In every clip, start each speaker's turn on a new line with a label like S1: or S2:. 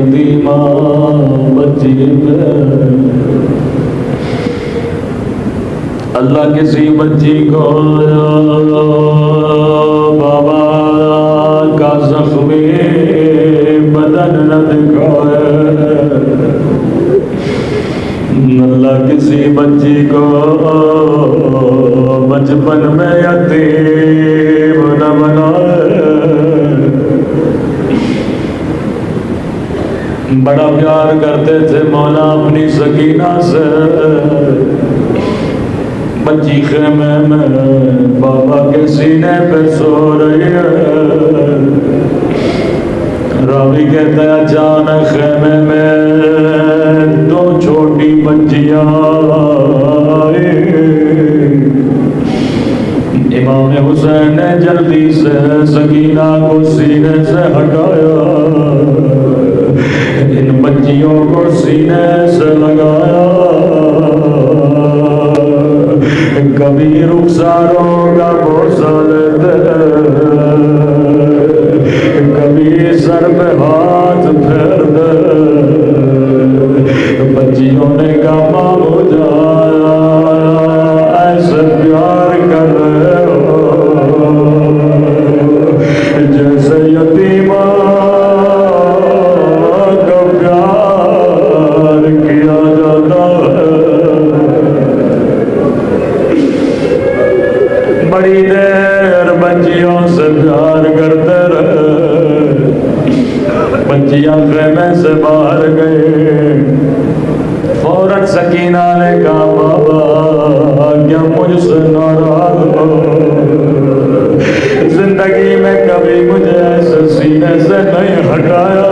S1: یتیمہ بچی پہ اللہ کسی بچی کو بابا کا زخمی بدن نہ دکھائے، اللہ کسی بچی کو بچپن میں یتیم نہ بنائے۔ بڑا پیار کرتے تھے مولا اپنی سکینہ سے، بچی خیمے میں بابا کے سینے پہ سو رہی ہے، راوی کہتا ہے اچانک خیمے میں دو چھوٹی بچیاں آئی، امام حسین نے جلدی سے سکینہ کو سینے سے ہٹایا، ان بچیوں کو سینے سے لگایا، کبھی رخساروں کا بوسہ لیتے، کبھی سر پہ ہاتھ پھیر دے، بچیوں نے کہا مامو جایا ایسے پیار کر رہے ہو جیسے یتیمہ کا پیار کیا جاتا ہے۔ بڑی دیر بچیوں سے پیار کرتے رہے، بچیاں خیمے سے باہر گئے، فوراً سکینہ نے کہا بابا کیا مجھ سے ناراض ہو؟ زندگی میں کبھی مجھے ایسے سینے سے نہیں ہٹایا،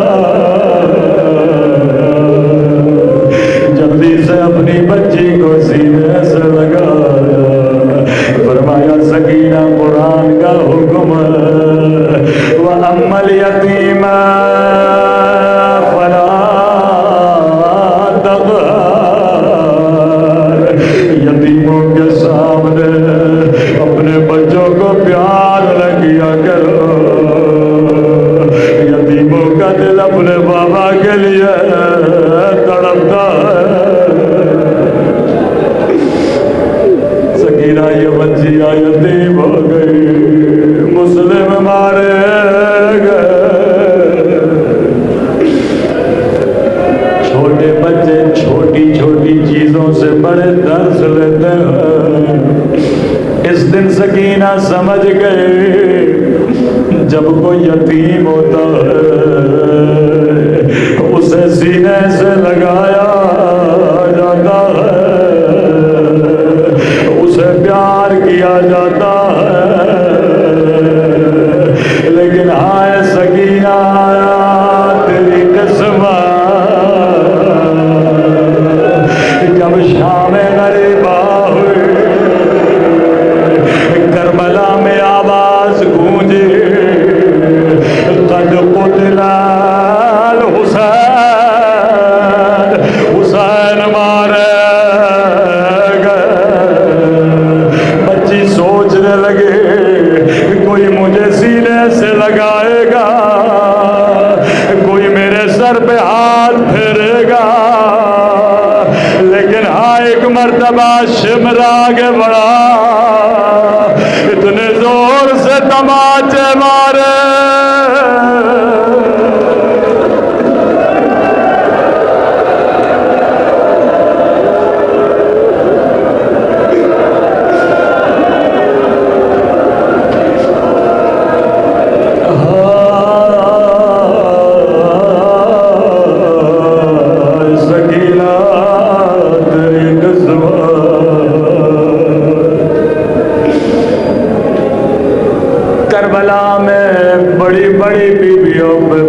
S1: جلدی سے اپنی بچی کو سینے سے لگایا، فرمایا سکینہ قرآن کا حکم ہے وَأَمَّا الْيَتِيمَ فَلَا تَقْهَرْ، یتیموں کے سامنے اپنے بچوں کو پیار نہ کیا کرو، یتیموں کا دل اپنے بابا کے لیے تڑپتا ہے۔ سکینہ یہ بچیاں یتیم ہو گئی، مسلم مارے گئے، چھوٹے بچے چھوٹی چھوٹی چیزوں سے بڑے درس لیتے ہیں۔ اس دن سکینہ سمجھ گئی جب کوئی یتیم ہوتا ہے اسے سینے سے لگایا جاتا ہے، اسے پیار کیا جاتا ہے، لیکن ہائے سکینہ تیری قسمت جب شام غریبہ ہوئی، کربلا میں آواز گونجی قد قتل الحسین، حسین مارے سوچنے لگے کوئی مجھے سینے سے لگائے گا، کوئی میرے سر پہ ہاتھ پھیرے گا، لیکن ہاں ایک مرتبہ شمر آگے بڑھا، اتنے زور سے تماچے مارے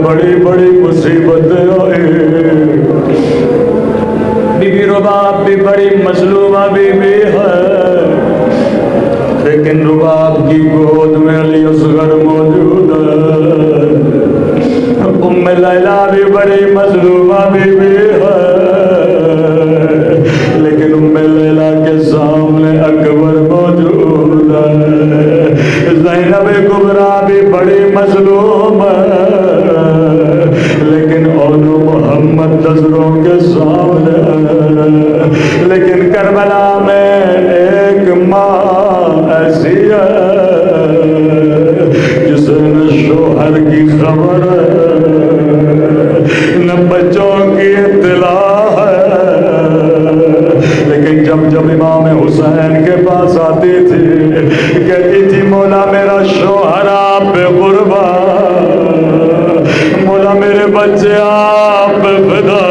S1: بڑی بڑی مصیبتیں آئی، بی بی رباب بھی بڑی مظلومہ بی بی ہے، لیکن رباب کی گود میں علی اصغر موجود ہے، ام لیلہ بھی بڑی مظلومہ بی بی ہے، لیکن ام لیلہ کے سامنے اکبر موجود ہے، زینب کبریٰ بھی بڑی مظلوم ہے، لیکن علوم منتظروں کے سامنے. لیکن کربلا میں ایک ماں ایسی ہے جس نے شوہر کی خبر نہ بچوں کی اطلاع ہے. لیکن جب امام حسین کے پاس آتی تھی کہتی تھی مولا میرا شوہر آپ پہ قربان، مولا میرے بچے آپ پہ فدا.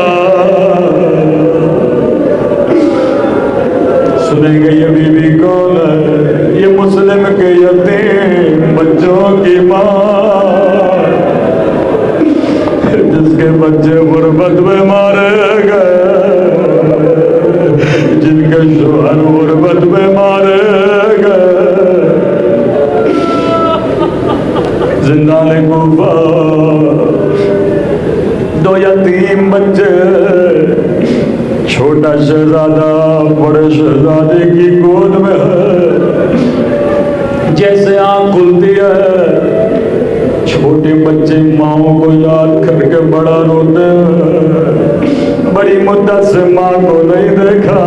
S1: سنیں گے یہ بی بی کون ہے؟ یہ مسلم کے یتیم بچوں کی ماں جس کے بچے غربت میں مارے گئے، جن کے شوہر غربت میں مارے گئے. زندان کوفہ دو یتیم بچے، چھوٹا شہزادہ بڑے شہزادے کی گود میں ہے. جیسے آنکھ کھلتی ہے چھوٹے بچے ماؤں کو یاد کر کے بڑا روتے ہیں. بڑی مدت سے ماں کو نہیں دیکھا،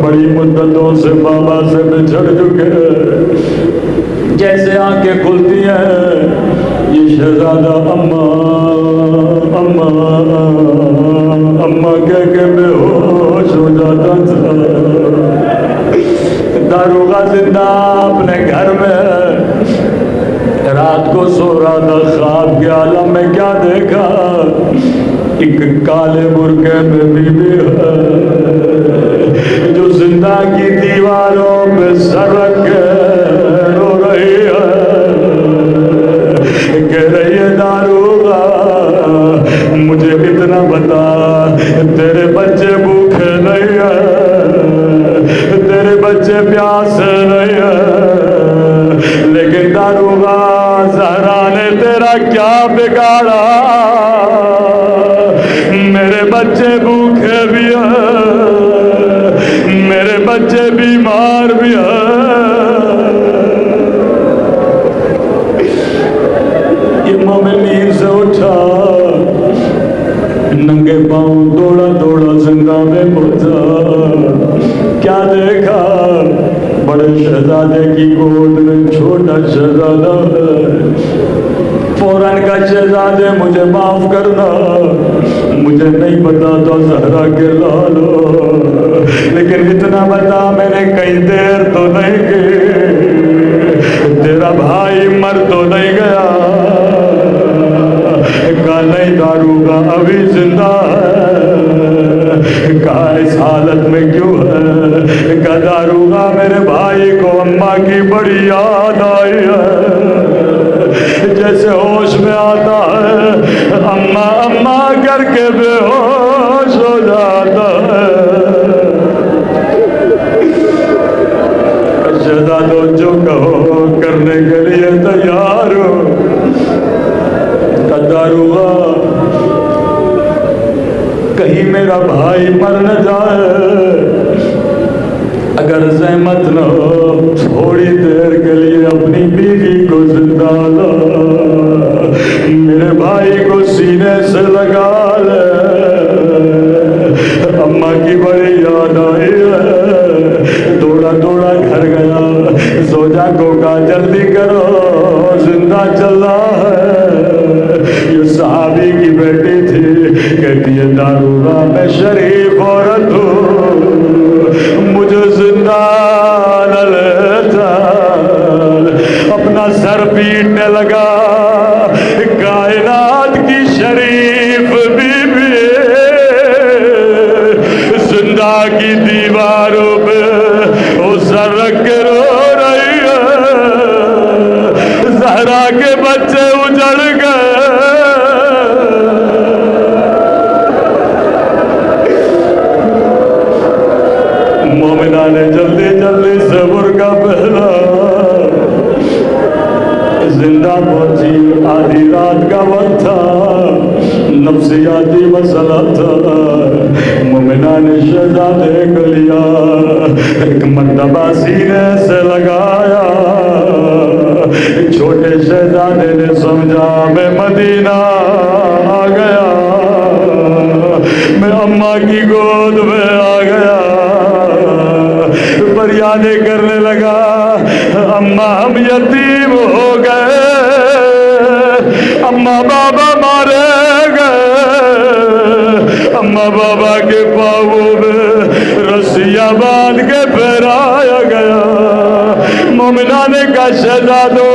S1: بڑی مدتوں سے بابا سے بچھڑ چکے. جیسے آنکھیں کھلتی ہیں یہ شہزادہ اماں اماں اماں کہہ کے بے ہوش ہو جاتا تھا. داروغہ زندہ اپنے گھر میں رات کو سو رہا تھا، خواب کے عالم میں کیا دیکھا؟ ایک کالے برقعے میں بی بی ہے جو زندہ کی دیواروں پہ سر رکھ کے رو رہی ہے. کہہ رہی ہے داروغہ مجھے اتنا بتا تیرے بچے بھوکے نہیں ہیں، تیرے بچے پیاسے نہیں ہیں. لیکن داروغہ زہرا نے تیرا کیا بگاڑا؟ میرے بچے بھوکے بھی ہیں، میرے بچے بیمار بھی ہیں. یہ مومن نیند سے اٹھا، ننگے پاؤں دوڑا دوڑا زندہ میں پہنچا. کیا دیکھا؟ بڑے شہزادے کی گود میں چھوٹا شہزادہ ہے. فوراً کا شہزادے مجھے معاف کرنا، مجھے نہیں پتا تو زہرا کے لالو، لیکن اتنا بتا میں نے کئی دیر تو نہیں کی، تیرا بھائی مر تو نہیں گیا؟ کہا نہیں داروغہ ابھی زندہ ہے. کہا اس حالت میں کیوں ہے؟ کہا داروغہ میرے بھائی کو اماں کی بڑی یاد آئی ہے، جیسے ہوش میں آتا ہے اماں اماں کر کے بے ہوش ہو جاتا ہے. شہزادو جو کہو کرنے کے لیے تیار ہو. داروغہ کہیں میرا بھائی مر نہ جائے، اگر زحمت نہ ہو تھوڑی دیر کے لیے اپنی بیوی کو زندہ لا، میرے بھائی کو سینے سے لگا لے. اماں کی بڑی یاد آئی ہے. دوڑا دوڑا گھر گیا، زوجہ کو کہا جلدی کرو زندہ چل رہا ہے. یہ صحابی کی بیٹی تھی، کہتی ہے داروغہ میں شریف عورت ہوں، مجھے زندہ نہ لے جا. اپنا سر پیٹنے لگا. کائنات کی شریف بی بی زندہ کی دیواروں پہ وہ سر رکھ کے رو رہی ہے. زہرا کے بچے اجڑ گئے. مومنہ نے جلدی جلدی صبر کا پہلا زندہ پہنچی. آدھی رات کا وقت تھا، نفسیاتی مسئلہ تھا. مومنہ نے شہزادے کو لیا، ایک مرتبہ سینے سے لگایا. چھوٹے شہزادے نے سمجھا میں مدینہ آ گیا. بابا کے پاؤں میں رسیاں باندھ کے پھیرایا گیا. مومنان کا شہزادوں